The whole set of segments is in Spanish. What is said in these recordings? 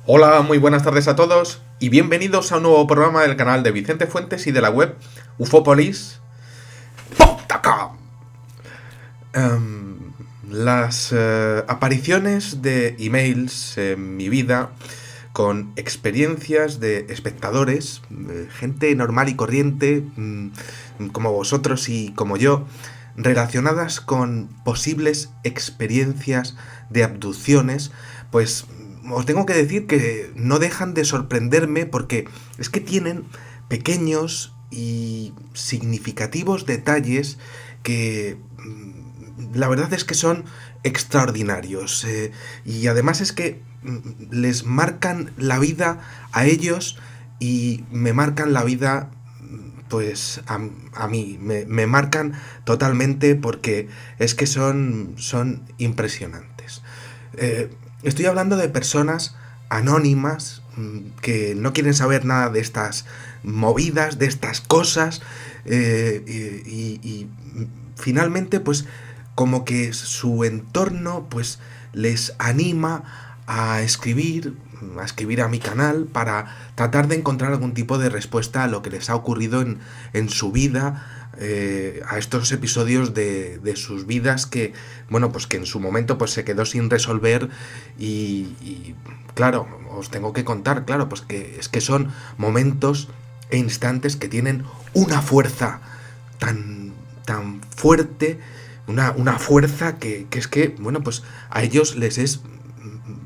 Hola, muy buenas tardes a todos y bienvenidos a un nuevo programa del canal de Vicente Fuentes y de la web ufopolis.com. Las apariciones de emails en mi vida con experiencias de espectadores, gente normal y corriente, como vosotros y como yo, relacionadas con posibles experiencias de abducciones, pues os tengo que decir que no dejan de sorprenderme porque es que tienen pequeños y significativos detalles que la verdad es que son extraordinarios. Y además es que les marcan la vida a ellos y me marcan la vida pues a mí, me marcan totalmente porque es que son impresionantes. Estoy hablando de personas anónimas que no quieren saber nada de estas movidas, de estas cosas, y finalmente pues como que su entorno pues les anima a escribir a mi canal para tratar de encontrar algún tipo de respuesta a lo que les ha ocurrido en su vida, a estos episodios de sus vidas que, bueno, pues que en su momento pues se quedó sin resolver y claro, os tengo que contar, claro, pues que es que son momentos e instantes que tienen una fuerza tan fuerte, una fuerza que es que, bueno, pues a ellos les es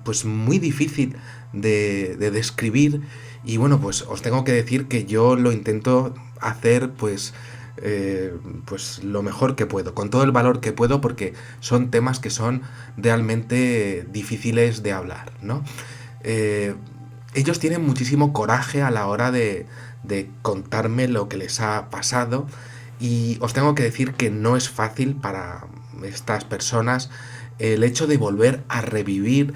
pues muy difícil de describir y bueno, pues os tengo que decir que yo lo intento hacer pues lo mejor que puedo, con todo el valor que puedo, porque son temas que son realmente difíciles de hablar, ¿no? Eh, Ellos tienen muchísimo coraje a la hora de contarme lo que les ha pasado y os tengo que decir que no es fácil para estas personas el hecho de volver a revivir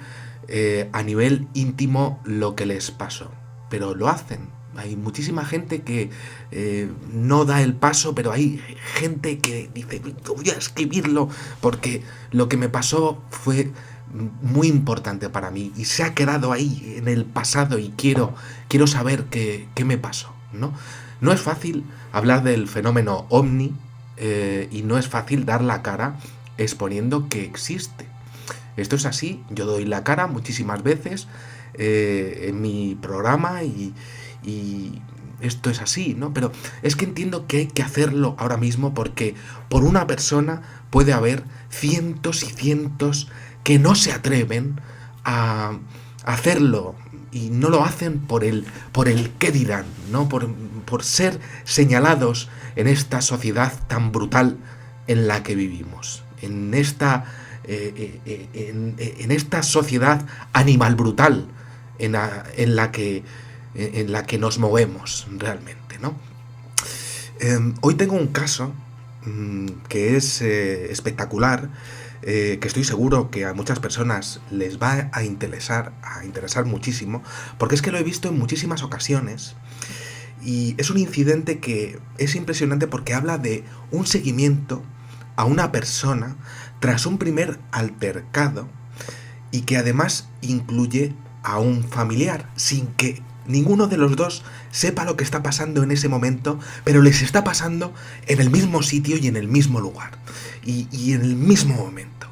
a nivel íntimo lo que les pasó. Pero lo hacen. Hay muchísima gente que no da el paso, pero hay gente que dice, voy a escribirlo porque lo que me pasó fue muy importante para mí y se ha quedado ahí en el pasado y quiero saber qué me pasó, ¿no? No es fácil hablar del fenómeno ovni y no es fácil dar la cara exponiendo que existe. Esto es así, yo doy la cara muchísimas veces en mi programa y esto es así, ¿no? Pero es que entiendo que hay que hacerlo ahora mismo porque por una persona puede haber cientos y cientos que no se atreven a hacerlo y no lo hacen por el qué dirán, ¿no? Por ser señalados en esta sociedad tan brutal en la que vivimos, en esta sociedad animal brutal en la que nos movemos realmente, ¿no? Hoy tengo un caso que es espectacular, que estoy seguro que a muchas personas les va a interesar muchísimo, porque es que lo he visto en muchísimas ocasiones y es un incidente que es impresionante porque habla de un seguimiento a una persona tras un primer altercado y que además incluye a un familiar, sin que ninguno de los dos sepa lo que está pasando en ese momento, pero les está pasando en el mismo sitio y en el mismo lugar, y en el mismo momento.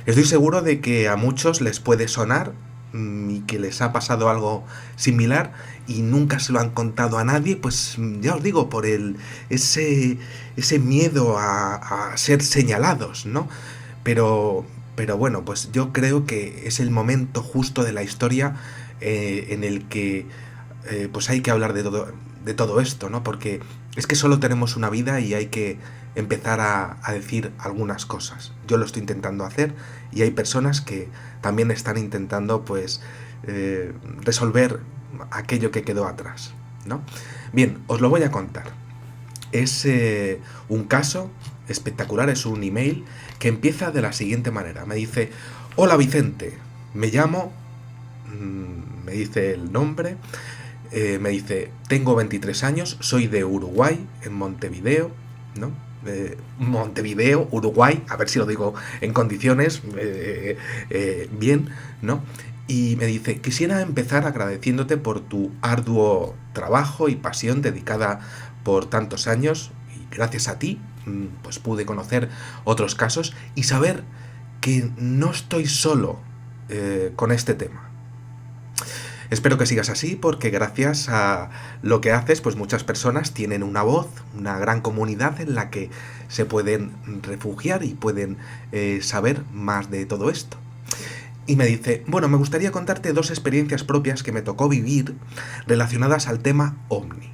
Estoy seguro de que a muchos les puede sonar y que les ha pasado algo similar y nunca se lo han contado a nadie, pues ya os digo, por ese miedo a ser señalados, ¿no? Pero bueno, pues yo creo que es el momento justo de la historia en el que pues hay que hablar de todo esto, ¿no? Porque es que solo tenemos una vida y hay que empezar a decir algunas cosas. Yo lo estoy intentando hacer y hay personas que también están intentando pues resolver aquello que quedó atrás, ¿no? Bien, os lo voy a contar. Es un caso espectacular, es un email que empieza de la siguiente manera. Me dice, hola Vicente, me llamo, me dice el nombre, me dice, tengo 23 años, soy de Uruguay, en Montevideo, ¿no? Montevideo, Uruguay, a ver si lo digo en condiciones bien, ¿no? Y me dice, quisiera empezar agradeciéndote por tu arduo trabajo y pasión dedicada por tantos años. Y gracias a ti, pues pude conocer otros casos y saber que no estoy solo con este tema. Espero que sigas así porque gracias a lo que haces, pues muchas personas tienen una voz, una gran comunidad en la que se pueden refugiar y pueden saber más de todo esto. Y me dice, bueno, me gustaría contarte 2 experiencias propias que me tocó vivir relacionadas al tema OVNI.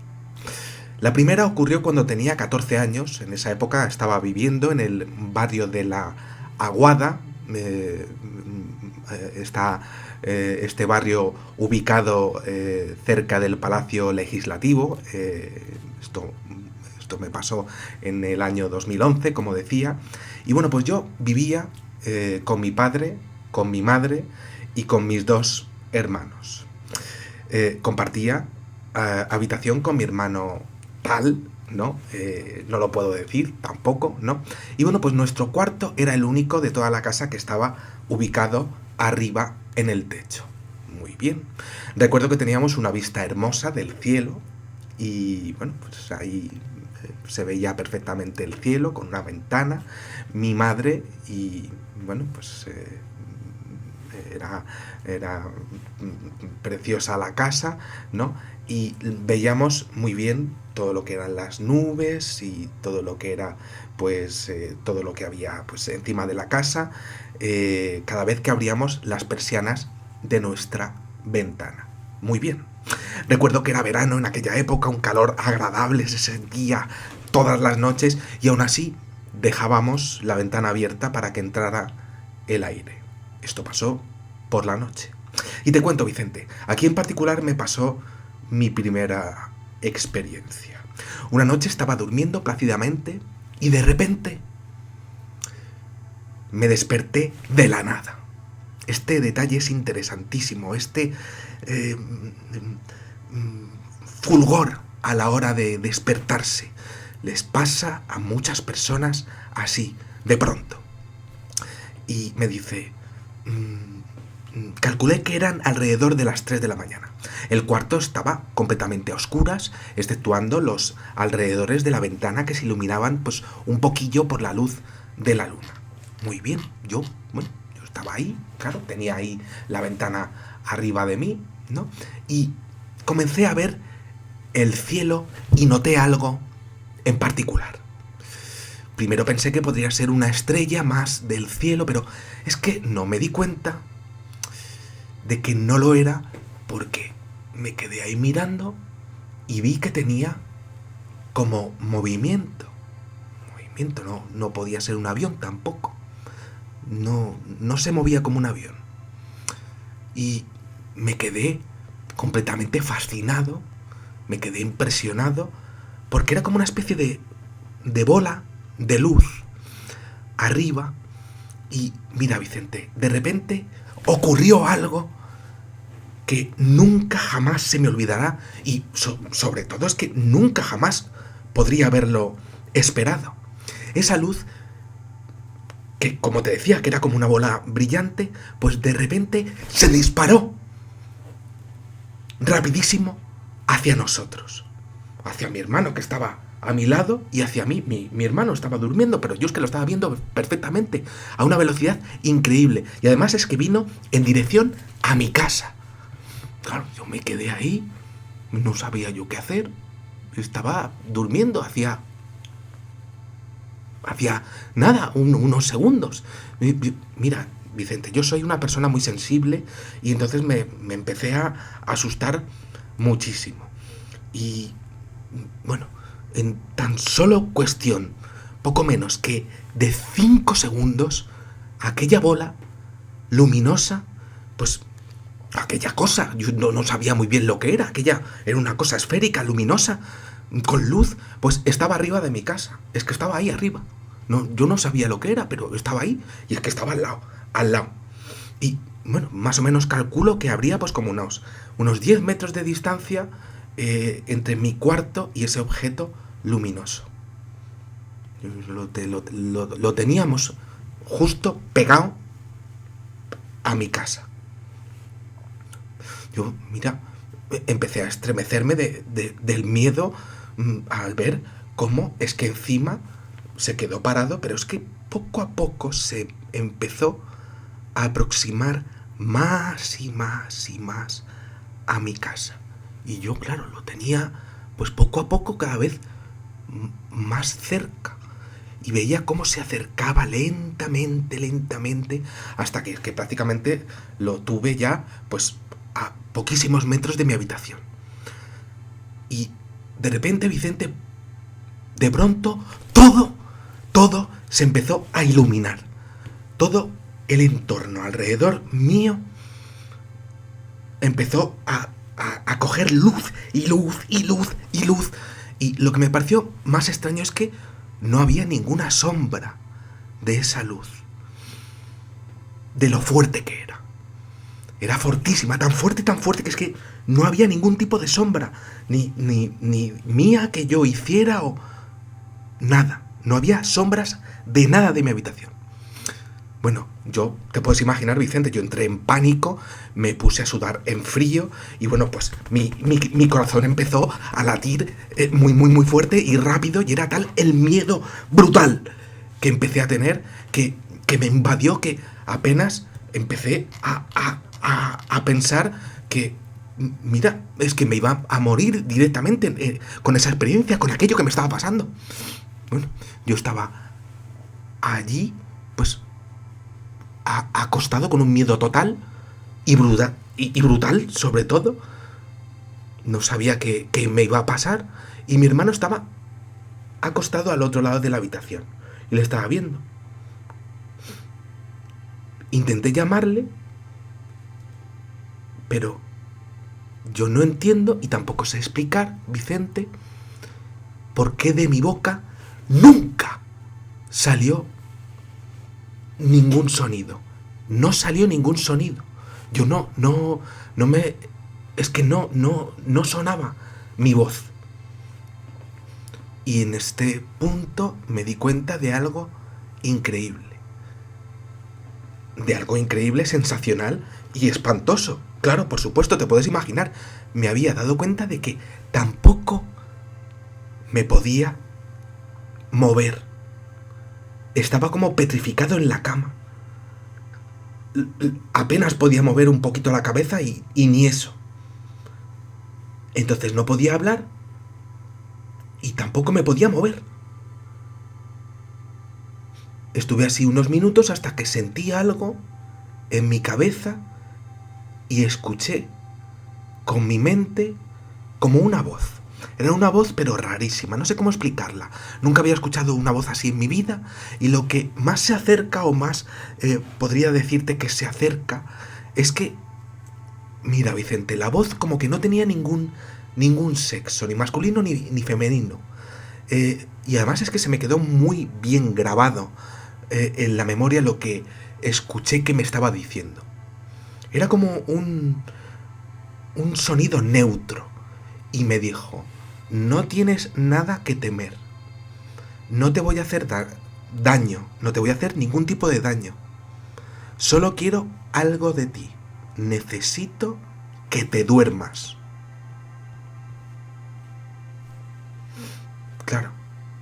La primera ocurrió cuando tenía 14 años, en esa época estaba viviendo en el barrio de La Aguada, está este barrio ubicado cerca del Palacio Legislativo. Esto me pasó en el año 2011, como decía. Y bueno, pues yo vivía con mi padre, con mi madre y con mis 2 hermanos. Compartía habitación con mi hermano tal, ¿no? No lo puedo decir tampoco, ¿no? Y bueno, pues nuestro cuarto era el único de toda la casa que estaba ubicado arriba en el techo. Muy bien. Recuerdo que teníamos una vista hermosa del cielo y bueno, pues ahí se veía perfectamente el cielo con una ventana, mi madre y bueno, pues era preciosa la casa, ¿no? Y veíamos muy bien todo lo que eran las nubes y todo lo que era, pues, todo lo que había, pues, encima de la casa, cada vez que abríamos las persianas de nuestra ventana. Muy bien. Recuerdo que era verano en aquella época, un calor agradable se sentía todas las noches y aún así dejábamos la ventana abierta para que entrara el aire. Esto pasó por la noche. Y te cuento, Vicente, aquí en particular me pasó mi primera experiencia. Una noche estaba durmiendo plácidamente y de repente me desperté de la nada. Este detalle es interesantísimo, fulgor a la hora de despertarse. Les pasa a muchas personas así, de pronto. Y me dice, calculé que eran alrededor de las 3 de la mañana. El cuarto estaba completamente a oscuras, exceptuando los alrededores de la ventana que se iluminaban pues un poquillo por la luz de la luna. Muy bien, yo estaba ahí, claro, tenía ahí la ventana arriba de mí, ¿no? Y comencé a ver el cielo y noté algo en particular. Primero pensé que podría ser una estrella más del cielo, pero es que no me di cuenta de que no lo era porque me quedé ahí mirando y vi que tenía como movimiento. Movimiento, no podía ser un avión tampoco. No se movía como un avión. Y me quedé completamente fascinado, me quedé impresionado, porque era como una especie de bola de luz arriba. Y mira, Vicente, de repente ocurrió algo que nunca jamás se me olvidará y sobre todo es que nunca jamás podría haberlo esperado. Esa luz que, como te decía, que era como una bola brillante, pues de repente se disparó rapidísimo hacia nosotros, hacia mi hermano que estaba a mi lado y hacia mí. Mi hermano estaba durmiendo, pero yo es que lo estaba viendo perfectamente, a una velocidad increíble. Y además es que vino en dirección a mi casa. Claro, yo me quedé ahí, no sabía yo qué hacer, estaba durmiendo hacía nada, unos segundos. Mira, Vicente, yo soy una persona muy sensible y entonces me empecé a asustar muchísimo. Y bueno, en tan solo cuestión, poco menos que de 5 segundos, aquella bola luminosa, pues aquella cosa, yo no sabía muy bien lo que era, aquella era una cosa esférica, luminosa, con luz, pues estaba arriba de mi casa, es que estaba ahí arriba. No, yo no sabía lo que era, pero estaba ahí y es que estaba al lado. Y bueno, más o menos calculo que habría pues como unos 10 metros de distancia entre mi cuarto y ese objeto luminoso. Lo teníamos justo pegado a mi casa. Yo, mira, empecé a estremecerme del miedo al ver cómo es que encima se quedó parado, pero es que poco a poco se empezó a aproximar más y más y más a mi casa. Y yo, claro, lo tenía pues poco a poco cada vez más cerca. Y veía cómo se acercaba lentamente, lentamente, hasta que prácticamente lo tuve ya pues a poquísimos metros de mi habitación. Y de repente, Vicente, de pronto, todo se empezó a iluminar. Todo el entorno alrededor mío empezó a coger luz y luz y luz y luz. Y lo que me pareció más extraño es que no había ninguna sombra de esa luz, de lo fuerte que era. Era fortísima, tan fuerte que es que no había ningún tipo de sombra, ni mía que yo hiciera o nada. No había sombras de nada de mi habitación. Bueno, yo, te puedes imaginar, Vicente, yo entré en pánico, me puse a sudar en frío y bueno, pues mi corazón empezó a latir muy fuerte y rápido, y era tal el miedo brutal que empecé a tener que me invadió, que apenas empecé a pensar que, mira, es que me iba a morir directamente con esa experiencia, con aquello que me estaba pasando. Bueno, yo estaba allí, pues acostado con un miedo total y brutal sobre todo. No sabía qué me iba a pasar, y mi hermano estaba acostado al otro lado de la habitación y le estaba viendo. Intenté llamarle, pero yo no entiendo y tampoco sé explicar, Vicente, por qué de mi boca nunca salió ningún sonido. No salió ningún sonido. Yo no me... Es que no sonaba mi voz. Y en este punto me di cuenta de algo increíble. De algo increíble, sensacional y espantoso. Claro, por supuesto, te puedes imaginar. Me había dado cuenta de que tampoco me podía mover. Estaba como petrificado en la cama. Apenas podía mover un poquito la cabeza y ni eso. Entonces no podía hablar y tampoco me podía mover. Estuve así unos minutos hasta que sentí algo en mi cabeza y escuché con mi mente como una voz. Era una voz pero rarísima, no sé cómo explicarla. Nunca había escuchado una voz así en mi vida, y lo que más se acerca, o más podría decirte que se acerca, es que, mira, Vicente, la voz como que no tenía ningún sexo, ni masculino ni femenino. Y además es que se me quedó muy bien grabado en la memoria lo que escuché que me estaba diciendo. Era como un sonido neutro, y me dijo: no tienes nada que temer, no te voy a hacer daño, no te voy a hacer ningún tipo de daño, solo quiero algo de ti, necesito que te duermas. Claro,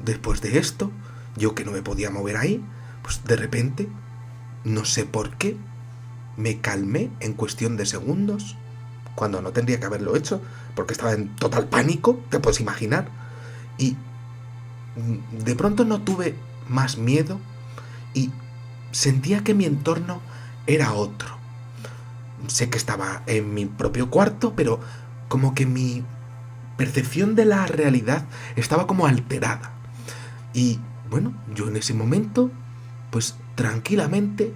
después de esto, yo que no me podía mover ahí, pues de repente, no sé por qué, me calmé en cuestión de segundos, cuando no tendría que haberlo hecho, porque estaba en total pánico, te puedes imaginar. Y de pronto no tuve más miedo y sentía que mi entorno era otro. Sé que estaba en mi propio cuarto, pero como que mi percepción de la realidad estaba como alterada. Y bueno, yo en ese momento, pues tranquilamente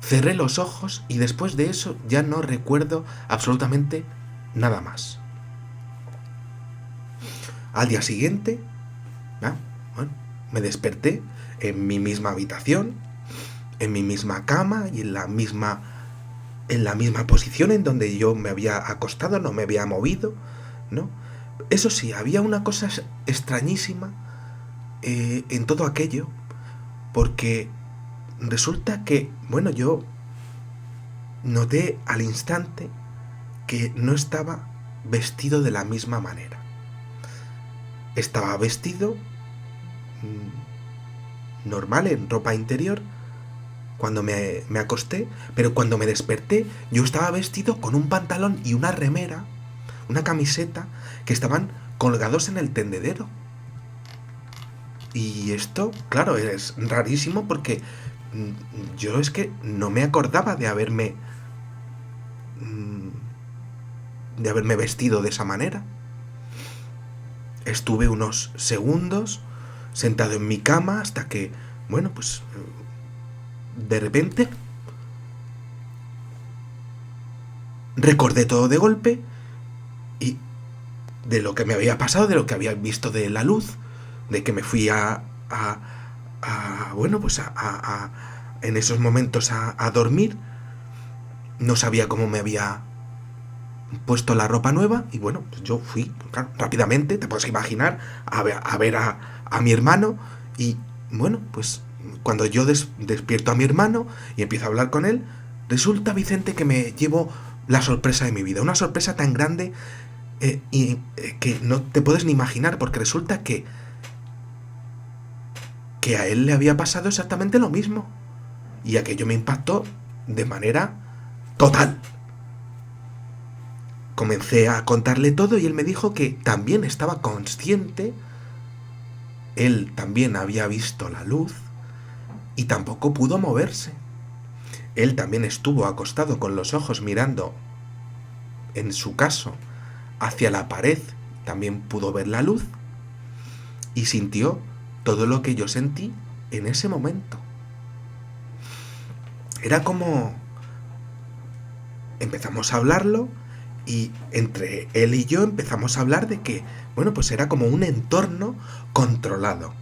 cerré los ojos, y después de eso ya no recuerdo absolutamente nada más. Al día siguiente, bueno, me desperté en mi misma habitación, en mi misma cama y en la misma posición en donde yo me había acostado, no me había movido, ¿no? Eso sí, había una cosa extrañísima en todo aquello, porque resulta que, bueno, yo noté al instante que no estaba vestido de la misma manera. Estaba vestido normal, en ropa interior, cuando me acosté, pero cuando me desperté yo estaba vestido con un pantalón y una remera, una camiseta, que estaban colgados en el tendedero. Y esto, claro, es rarísimo porque yo es que no me acordaba de haberme vestido de esa manera. Estuve unos segundos sentado en mi cama hasta que, bueno, pues de repente recordé todo de golpe y de lo que me había pasado, de lo que había visto de la luz, de que me fui bueno, pues en esos momentos a dormir. No sabía cómo me había puesto la ropa nueva y bueno, pues yo fui, claro, rápidamente, te puedes imaginar, a ver a mi hermano y bueno, pues cuando yo despierto a mi hermano y empiezo a hablar con él, resulta, Vicente, que me llevo la sorpresa de mi vida, una sorpresa tan grande que no te puedes ni imaginar, porque resulta que a él le había pasado exactamente lo mismo y aquello me impactó de manera total. Comencé a contarle todo y él me dijo que también estaba consciente, él también había visto la luz y tampoco pudo moverse. Él también estuvo acostado con los ojos mirando, en su caso, hacia la pared, también pudo ver la luz y sintió todo lo que yo sentí en ese momento. Era como... empezamos a hablarlo y entre él y yo empezamos a hablar de que, bueno, pues era como un entorno controlado.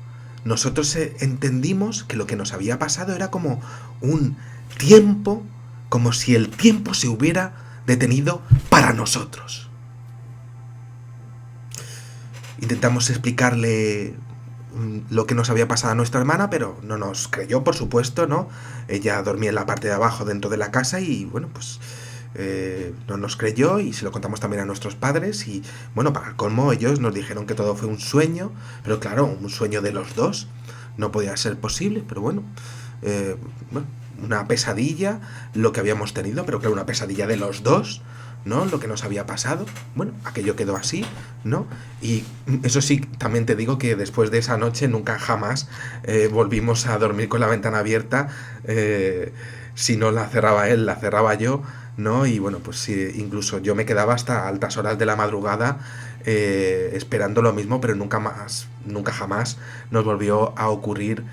Nosotros entendimos que lo que nos había pasado era como un tiempo, como si el tiempo se hubiera detenido para nosotros. Intentamos explicarle lo que nos había pasado a nuestra hermana, pero no nos creyó, por supuesto, ¿no? Ella dormía en la parte de abajo dentro de la casa y, bueno, pues no nos creyó y se lo contamos también a nuestros padres y, bueno, para el colmo ellos nos dijeron que todo fue un sueño, pero claro, un sueño de los dos, no podía ser posible, pero bueno, una pesadilla lo que habíamos tenido, pero claro, una pesadilla de los dos, ¿no? Lo que nos había pasado, bueno, aquello quedó así, ¿no? Y eso sí, también te digo que después de esa noche nunca jamás volvimos a dormir con la ventana abierta, si no la cerraba él, la cerraba yo, ¿no? Y bueno, pues sí, incluso yo me quedaba hasta altas horas de la madrugada esperando lo mismo, pero nunca jamás nos volvió a ocurrir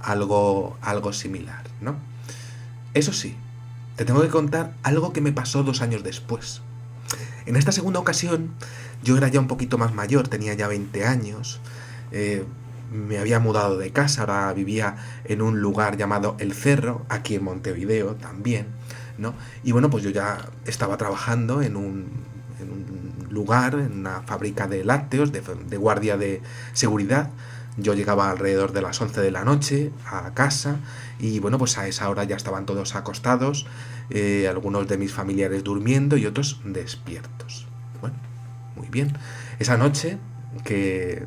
algo similar, ¿no? Eso sí, te tengo que contar algo que me pasó 2 años después. En esta segunda ocasión, yo era ya un poquito más mayor, tenía ya 20 años, me había mudado de casa, ahora vivía en un lugar llamado El Cerro, aquí en Montevideo también, ¿no? Y bueno, pues yo ya estaba trabajando en un lugar, en una fábrica de lácteos, de guardia de seguridad. Yo llegaba alrededor de las 11 de la noche a casa y bueno, pues a esa hora ya estaban todos acostados, algunos de mis familiares durmiendo y otros despiertos. Bueno, muy bien. Esa noche, que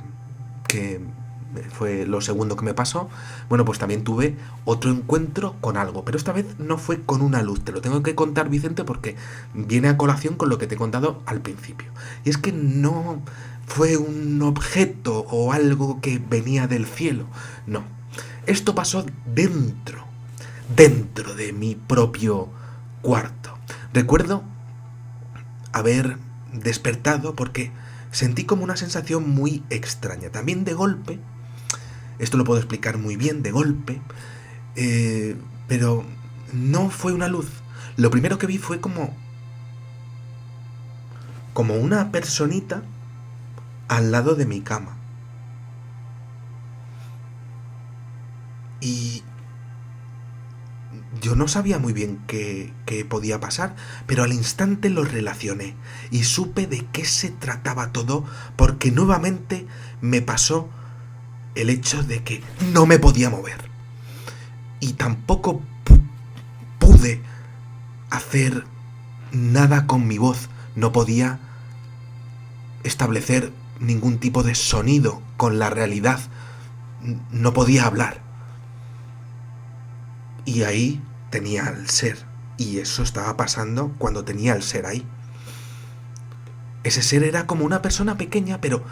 fue lo segundo que me pasó, bueno, pues también tuve otro encuentro con algo, pero esta vez no fue con una luz. Te lo tengo que contar, Vicente, porque viene a colación con lo que te he contado al principio. Y es que no fue un objeto o algo que venía del cielo, no. Esto pasó dentro de mi propio cuarto. Recuerdo haber despertado porque sentí como una sensación muy extraña. También de golpe, esto lo puedo explicar muy bien, de golpe, pero no fue una luz. Lo primero que vi fue como una personita al lado de mi cama. Y yo no sabía muy bien qué podía pasar, pero al instante lo relacioné y supe de qué se trataba todo, porque nuevamente me pasó el hecho de que no me podía mover. Y tampoco pude hacer nada con mi voz, no podía establecer ningún tipo de sonido con la realidad, no podía hablar. Y ahí tenía al ser, y eso estaba pasando cuando tenía al ser ahí. Ese ser era como una persona pequeña, pero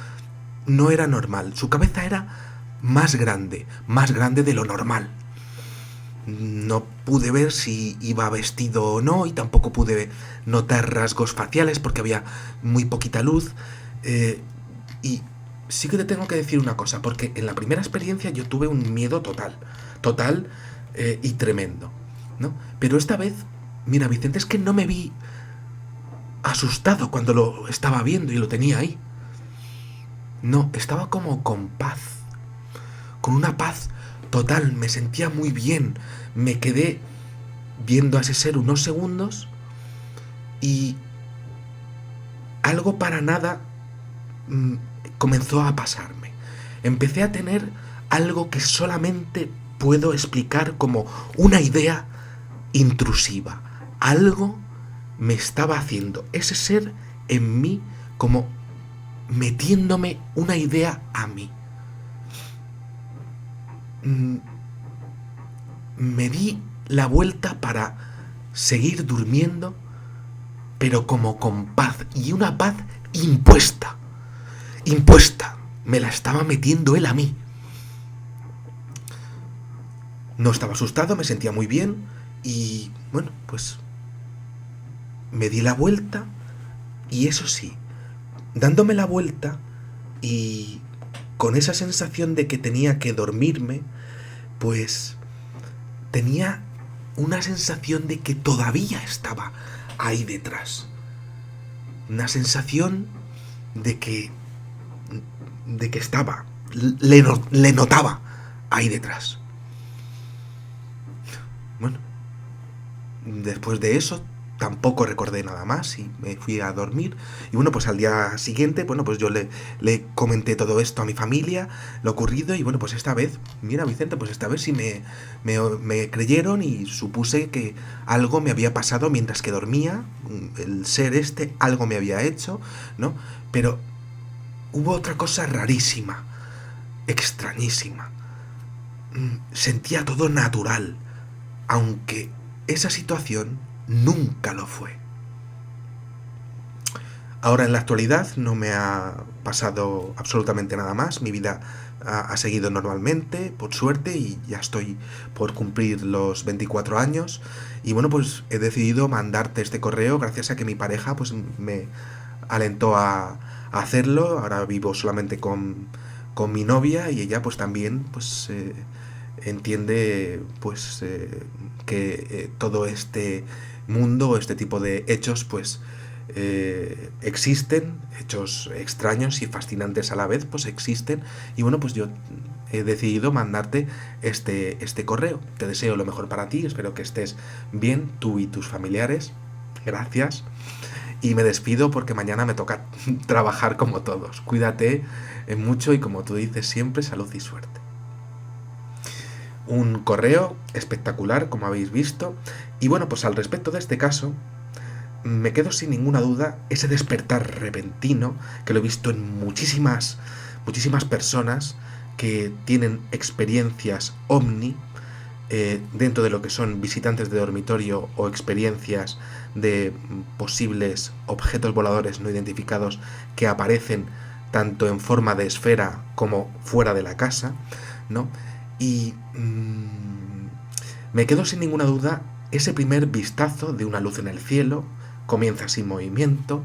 no era normal. Su cabeza era más grande de lo normal. No pude ver si iba vestido o no, y tampoco pude notar rasgos faciales porque había muy poquita luz. Y sí que te tengo que decir una cosa, porque en la primera experiencia yo tuve un miedo total y tremendo, ¿no? Pero esta vez, mira, Vicente, es que no me vi asustado cuando lo estaba viendo y lo tenía ahí. No, estaba como con paz, con una paz total, me sentía muy bien. Me quedé viendo a ese ser unos segundos y algo para nada comenzó a pasarme. Empecé a tener algo que solamente puedo explicar como una idea intrusiva. Algo me estaba haciendo ese ser en mí, como metiéndome una idea a mí. Me di la vuelta para seguir durmiendo, pero como con paz, y una paz impuesta. Impuesta. Me la estaba metiendo él a mí. No estaba asustado, me sentía muy bien y bueno, pues me di la vuelta y eso sí, dándome la vuelta y con esa sensación de que tenía que dormirme, pues tenía una sensación de que todavía estaba ahí detrás. Una sensación de que estaba, le notaba ahí detrás. Bueno, después de eso tampoco recordé nada más y me fui a dormir. Y bueno, pues al día siguiente, bueno, pues yo le comenté todo esto a mi familia, lo ocurrido, y bueno, pues esta vez, mira, Vicente, pues esta vez sí me creyeron y supuse que algo me había pasado mientras que dormía, el ser este algo me había hecho, ¿no? Pero hubo otra cosa rarísima, extrañísima. Sentía todo natural, aunque esa situación nunca lo fue. Ahora en la actualidad no me ha pasado absolutamente nada más, mi vida ha seguido normalmente, por suerte, y ya estoy por cumplir los 24 años, y bueno, pues he decidido mandarte este correo gracias a que mi pareja pues me alentó a hacerlo. Ahora vivo solamente con mi novia y ella pues también pues entiende pues que todo este mundo, este tipo de hechos pues existen, hechos extraños y fascinantes a la vez, pues existen. Y bueno, pues yo he decidido mandarte este correo. Te deseo lo mejor para ti, espero que estés bien, tú y tus familiares. Gracias. Y me despido porque mañana me toca trabajar como todos. Cuídate mucho y, como tú dices siempre, salud y suerte. Un correo espectacular, como habéis visto. Y bueno, pues al respecto de este caso, me quedo sin ninguna duda ese despertar repentino, que lo he visto en muchísimas personas que tienen experiencias ovni, dentro de lo que son visitantes de dormitorio o experiencias de posibles objetos voladores no identificados que aparecen tanto en forma de esfera como fuera de la casa, ¿no? Y me quedo sin ninguna duda ese primer vistazo de una luz en el cielo. Comienza sin movimiento,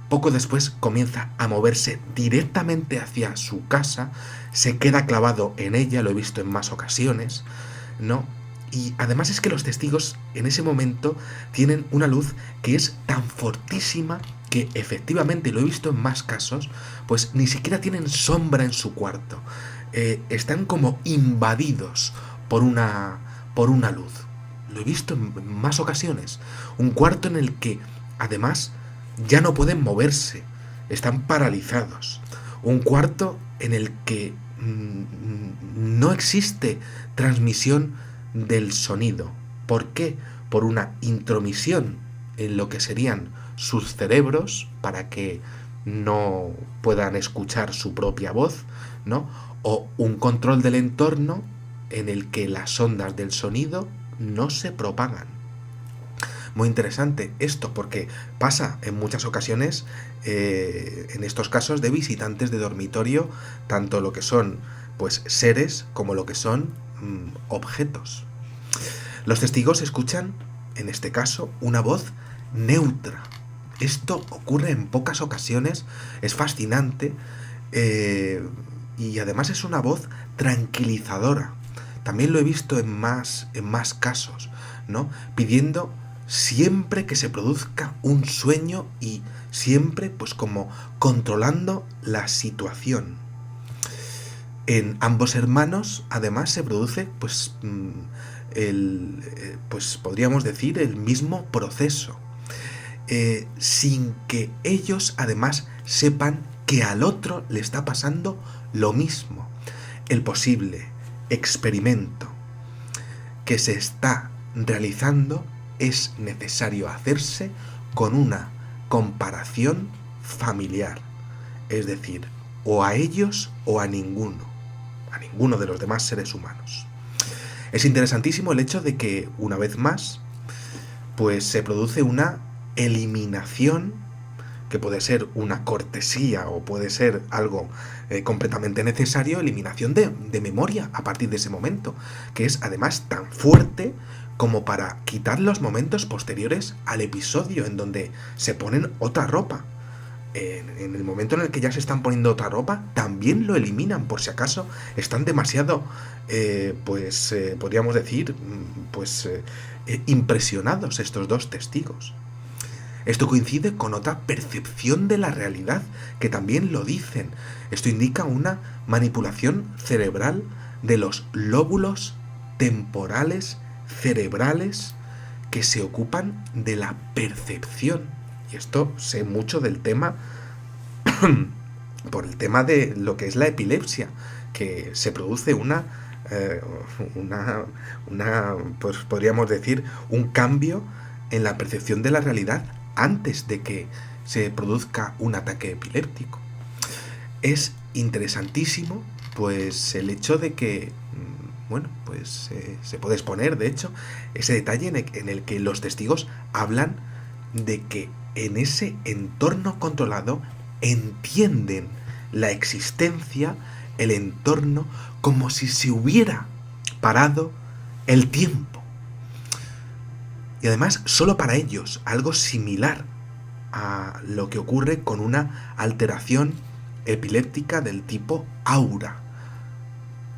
poco después comienza a moverse directamente hacia su casa, se queda clavado en ella, lo he visto en más ocasiones, ¿no? Y además es que los testigos en ese momento tienen una luz que es tan fortísima que efectivamente, lo he visto en más casos, pues ni siquiera tienen sombra en su cuarto, están como invadidos por una luz. Lo he visto en más ocasiones. Un cuarto en el que, además, ya no pueden moverse. Están paralizados. Un cuarto en el que no existe transmisión del sonido. ¿Por qué? Por una intromisión en lo que serían sus cerebros para que no puedan escuchar su propia voz, ¿no? O un control del entorno en el que las ondas del sonido no se propagan. Muy interesante esto porque pasa en muchas ocasiones, en estos casos de visitantes de dormitorio, tanto lo que son pues seres como lo que son objetos. Los testigos escuchan, en este caso, una voz neutra. Esto ocurre en pocas ocasiones, es fascinante, y además es una voz tranquilizadora. También lo he visto en más casos, ¿no? Pidiendo siempre que se produzca un sueño y siempre pues como controlando la situación. En ambos hermanos además se produce pues pues podríamos decir el mismo proceso, sin que ellos además sepan que al otro le está pasando lo mismo. El posible experimento que se está realizando es necesario hacerse con una comparación familiar, es decir, o a ellos o a ninguno de los demás seres humanos. Es interesantísimo el hecho de que, una vez más, pues se produce una eliminación, que puede ser una cortesía o puede ser algo completamente necesario, eliminación de memoria a partir de ese momento, que es además tan fuerte como para quitar los momentos posteriores al episodio en donde se ponen otra ropa. En el momento en el que ya se están poniendo otra ropa, también lo eliminan por si acaso están demasiado, podríamos decir, impresionados estos dos testigos. Esto coincide con otra percepción de la realidad, que también lo dicen. Esto indica una manipulación cerebral de los lóbulos temporales cerebrales que se ocupan de la percepción. Y esto sé mucho del tema por el tema de lo que es la epilepsia, que se produce pues podríamos decir, un cambio en la percepción de la realidad antes de que se produzca un ataque epiléptico. Es interesantísimo pues el hecho de que se puede exponer, de hecho, ese detalle en el que los testigos hablan de que en ese entorno controlado entienden la existencia, el entorno, como si se hubiera parado el tiempo. Y además, solo para ellos, algo similar a lo que ocurre con una alteración epiléptica del tipo aura.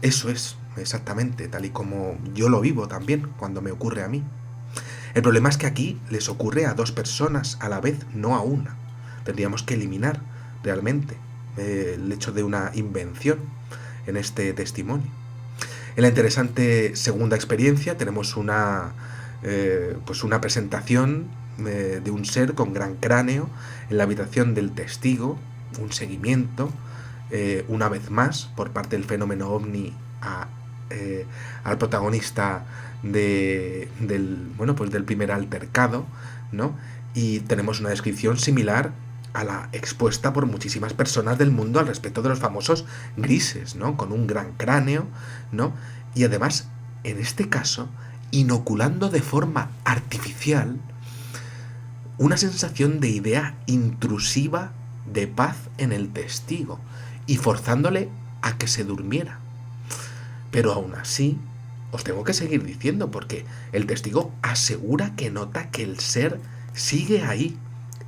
Eso es exactamente tal y como yo lo vivo también cuando me ocurre a mí. El problema es que aquí les ocurre a dos personas a la vez, no a una. Tendríamos que eliminar realmente el hecho de una invención en este testimonio. En la interesante segunda experiencia tenemos una presentación de un ser con gran cráneo en la habitación del testigo, un seguimiento, una vez más, por parte del fenómeno ovni al protagonista del primer altercado, ¿no? Y tenemos una descripción similar a la expuesta por muchísimas personas del mundo al respecto de los famosos grises, ¿no? Con un gran cráneo, ¿no? Y además, en este caso, inoculando de forma artificial una sensación de idea intrusiva de paz en el testigo y forzándole a que se durmiera. Pero aún así, os tengo que seguir diciendo, porque el testigo asegura que nota que el ser sigue ahí,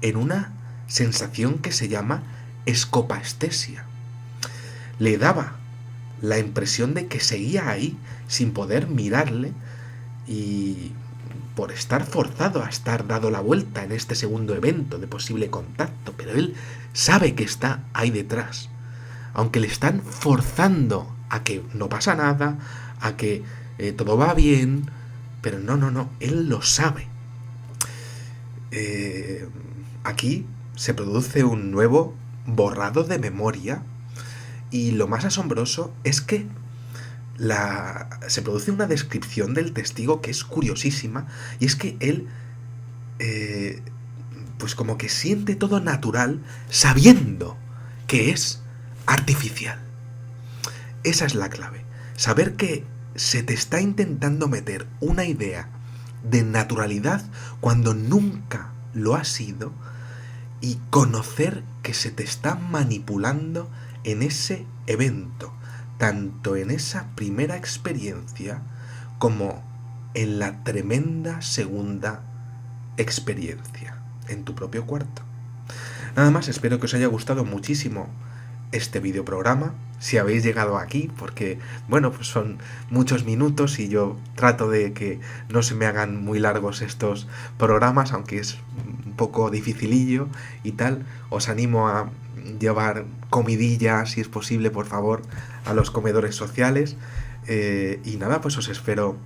en una sensación que se llama escopaestesia. Le daba la impresión de que seguía ahí sin poder mirarle y por estar forzado a estar dado la vuelta en este segundo evento de posible contacto, pero él sabe que está ahí detrás, aunque le están forzando a que no pasa nada, a que todo va bien, pero no, él lo sabe. Aquí se produce un nuevo borrado de memoria y lo más asombroso es que se produce una descripción del testigo que es curiosísima, y es que él eh, pues como que siente todo natural sabiendo que es artificial. Esa es la clave. Saber que se te está intentando meter una idea de naturalidad cuando nunca lo ha sido, y conocer que se te está manipulando en ese evento, tanto en esa primera experiencia como en la tremenda segunda experiencia, en tu propio cuarto. Nada más, espero que os haya gustado muchísimo este videoprograma, si habéis llegado aquí, porque bueno, pues son muchos minutos y yo trato de que no se me hagan muy largos estos programas, aunque es un poco dificilillo y tal. Os animo a llevar comidilla, si es posible, por favor, a los comedores sociales. Y nada, pues os espero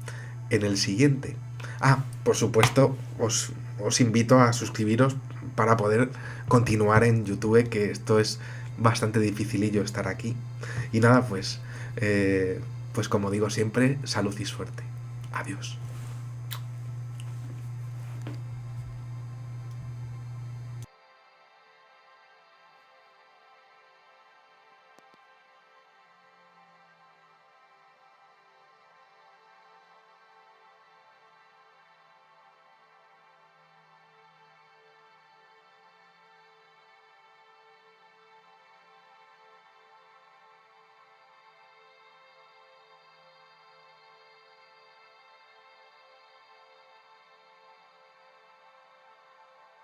en el siguiente. Ah, por supuesto, os invito a suscribiros para poder continuar en YouTube, que esto es bastante dificilillo estar aquí. Y nada, pues como digo siempre, salud y suerte. Adiós.